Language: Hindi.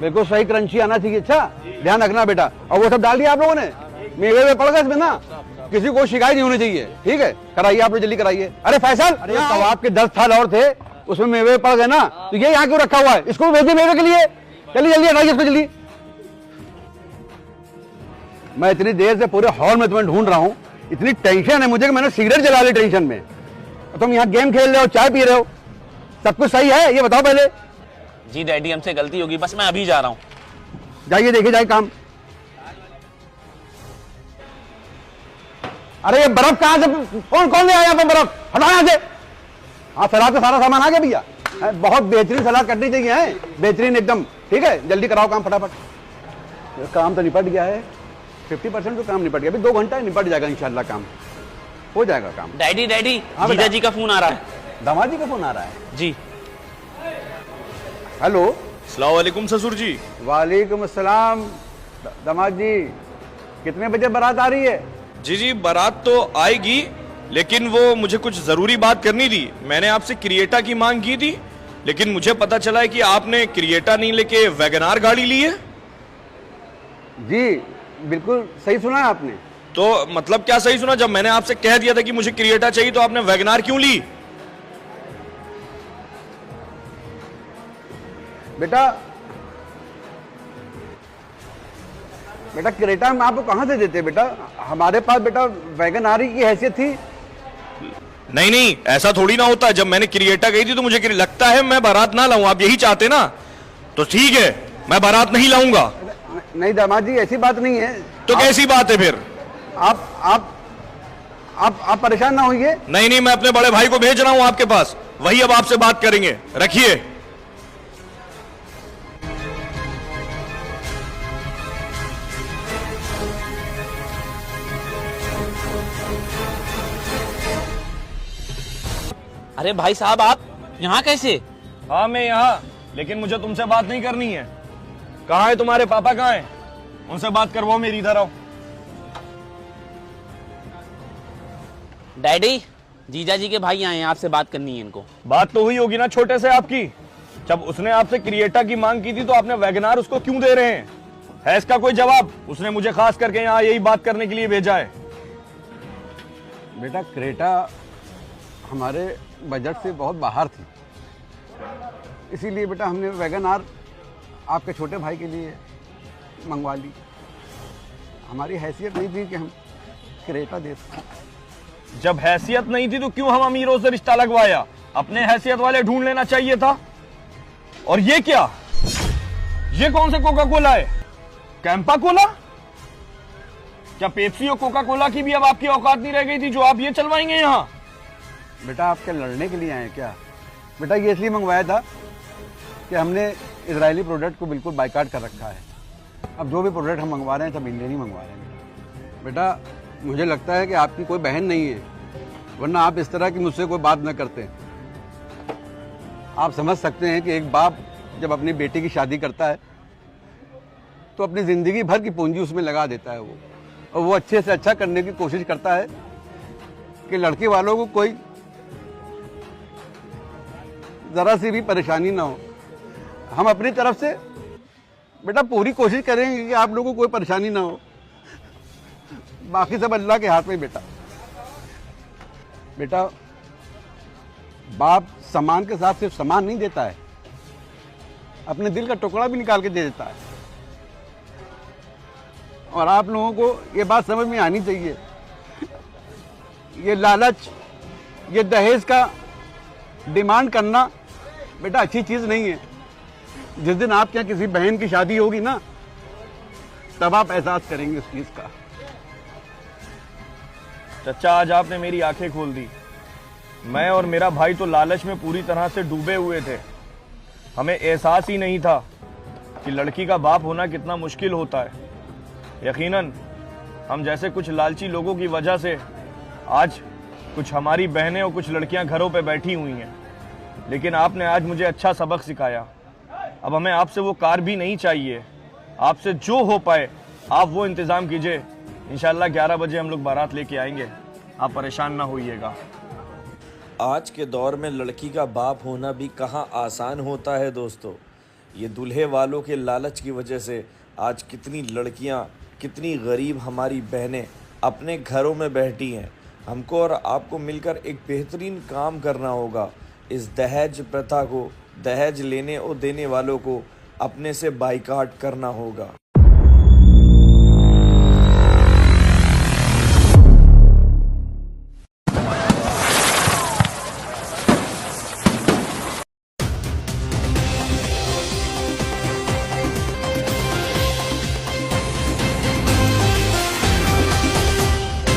बिल्कुल सही क्रंची आना चाहिए। अच्छा ध्यान रखना बेटा। और वो सब डाल दिया आप लोगों ने, मेवे में पड़ गए इसमें ना, किसी को शिकायत नहीं होनी चाहिए। ठीक है, कराइए आप लोग, जल्दी कराइए। अरे फैसल, अरे कबाब के 10 थाल और थे, उसमें मेवे पड़ गए ना, तो ये यहाँ क्यों रखा हुआ है? इसको भेजिए मेवे के लिए। चलिए जल्दी हटाइए इसको जल्दी। मैं इतनी देर से पूरे हॉल में तुम्हें ढूंढ रहा हूँ, इतनी टेंशन है मुझे कि मैंने सिगरेट जला ली टेंशन में। तुम यहाँ गेम खेल रहे हो, चाय पी रहे हो, सब कुछ सही है ये बताओ पहले। जी डैडी हमसे गलती होगी, बस मैं अभी जा रहा हूँ। जाइए देखिए जाए काम। अरे ये बर्फ कहाँ से, कौन ले आया बर्फ? हटाओ यहाँ से। हाँ सलाद का सारा सामान आ गया भैया, बहुत बेहतरीन सलाद कटनी चाहिए है, बेहतरीन एकदम। ठीक है जल्दी कराओ काम फटाफट। काम तो निपट गया है, 50% तो काम निपट गया, अभी 2 घंटा निपट जाएगा इंशाल्लाह, काम हो जाएगा काम। डैडी जीजा जी का फोन आ रहा है। दामाद जी का फोन आ रहा है जी। हेलो। अस्सलाम वालेकुम ससुर जी। वालेकुम अस्सलाम। दामाद जी कितने बजे बारात आ रही है? जी बारात तो आएगी, लेकिन वो मुझे कुछ जरूरी बात करनी थी। मैंने आपसे क्रिएटा की मांग की थी, लेकिन मुझे पता चला है कि आपने क्रिएटा नहीं लेके वैगनार गाड़ी ली है। जी बिल्कुल सही सुना है आपने। तो मतलब क्या सही सुना? जब मैंने आपसे कह दिया था कि मुझे क्रिएटा चाहिए तो आपने वैगनार क्यों ली? बेटा क्रेटा हम आपको कहां से देते बेटा? हमारे पास बेटा वैगनारी की हैसियत थी। नहीं ऐसा थोड़ी ना होता है। जब मैंने क्रिएटा कही थी तो मुझे लगता है मैं बारात ना लाऊं। आप यही चाहते ना, तो ठीक है मैं बारात नहीं लाऊंगा। नहीं दामाद जी ऐसी बात नहीं है। तो कैसी बात है फिर? आप परेशान ना होइए। नहीं मैं अपने बड़े भाई को भेज रहा हूं आपके पास, वही अब आपसे बात करेंगे। रखिए। अरे भाई साहब आप यहाँ कैसे? हाँ मैं यहाँ, लेकिन मुझे तुमसे बात नहीं करनी है। कहाँ है तुम्हारे पापा? कहाँ है? उनसे बात करवाओ, मेरी इधर आओ। डैडी जीजा जी के भाई आए हैं, आपसे बात करनी है इनको। बात तो हुई होगी ना छोटे से आपकी। जब उसने आपसे क्रिएटा की मांग की थी तो आपने वैगनार उसको क्यों दे रहे हैं? है इसका कोई जवाब? उसने मुझे खास करके यहाँ यही बात करने के लिए भेजा है। बेटा क्रेटा हमारे बजट से बहुत बाहर थी, इसीलिए बेटा हमने वैगनार आपके छोटे भाई के लिए मंगवा ली। हमारी हैसियत नहीं थी कि हम क्रेटा दे सकें। जब हैसियत नहीं थी तो क्यों हम अमीरों से रिश्ता लगवाया? अपने हैसियत वाले ढूंढ लेना चाहिए था। और ये क्या, ये कौन सा कोका कोला है? कैंपा कोला? क्या पेप्सी और कोका कोला की भी अब आपकी औकात नहीं रह गई थी जो आप ये चलवाएंगे यहाँ? बेटा आप क्या लड़ने के लिए आए हैं क्या? बेटा ये इसलिए मंगवाया था कि हमने इजरायली प्रोडक्ट को बिल्कुल बाइकाट कर रखा है। अब जो भी प्रोडक्ट हम मंगवा रहे हैं सब इंडियन ही मंगवा रहे हैं। बेटा मुझे लगता है कि आपकी कोई बहन नहीं है, वरना आप इस तरह की मुझसे कोई बात न करते। आप समझ सकते हैं कि एक बाप जब अपनी बेटी की शादी करता है तो अपनी ज़िंदगी भर की पूंजी उसमें लगा देता है वो, और वो अच्छे से अच्छा करने की कोशिश करता है कि लड़के वालों को कोई ज़रा सी भी परेशानी ना हो। हम अपनी तरफ से बेटा पूरी कोशिश करेंगे कि आप लोगों को कोई परेशानी ना हो, बाकी सब अल्लाह के हाथ में। बेटा बाप सामान के साथ सिर्फ सामान नहीं देता है, अपने दिल का टुकड़ा भी निकाल के दे देता है। और आप लोगों को ये बात समझ में आनी चाहिए, ये लालच, ये दहेज का डिमांड करना बेटा अच्छी चीज़ नहीं है। जिस दिन आपके यहाँ किसी बहन की शादी होगी ना, तब आप एहसास करेंगे उस चीज़ का। चचा आज आपने मेरी आंखें खोल दी। मैं और मेरा भाई तो लालच में पूरी तरह से डूबे हुए थे। हमें एहसास ही नहीं था कि लड़की का बाप होना कितना मुश्किल होता है। यकीनन हम जैसे कुछ लालची लोगों की वजह से आज कुछ हमारी बहनें और कुछ लड़कियां घरों पे बैठी हुई हैं। लेकिन आपने आज मुझे अच्छा सबक सिखाया। अब हमें आपसे वो कार भी नहीं चाहिए। आपसे जो हो पाए आप वो इंतज़ाम कीजिए। इंशाल्लाह 11 बजे हम लोग बारात लेके आएंगे, आप परेशान ना होइएगा। आज के दौर में लड़की का बाप होना भी कहाँ आसान होता है दोस्तों। ये दूल्हे वालों के लालच की वजह से आज कितनी लड़कियां, कितनी गरीब हमारी बहनें अपने घरों में बैठी हैं। हमको और आपको मिलकर एक बेहतरीन काम करना होगा। इस दहेज प्रथा को, दहेज लेने और देने वालों को अपने से बाइकाट करना होगा।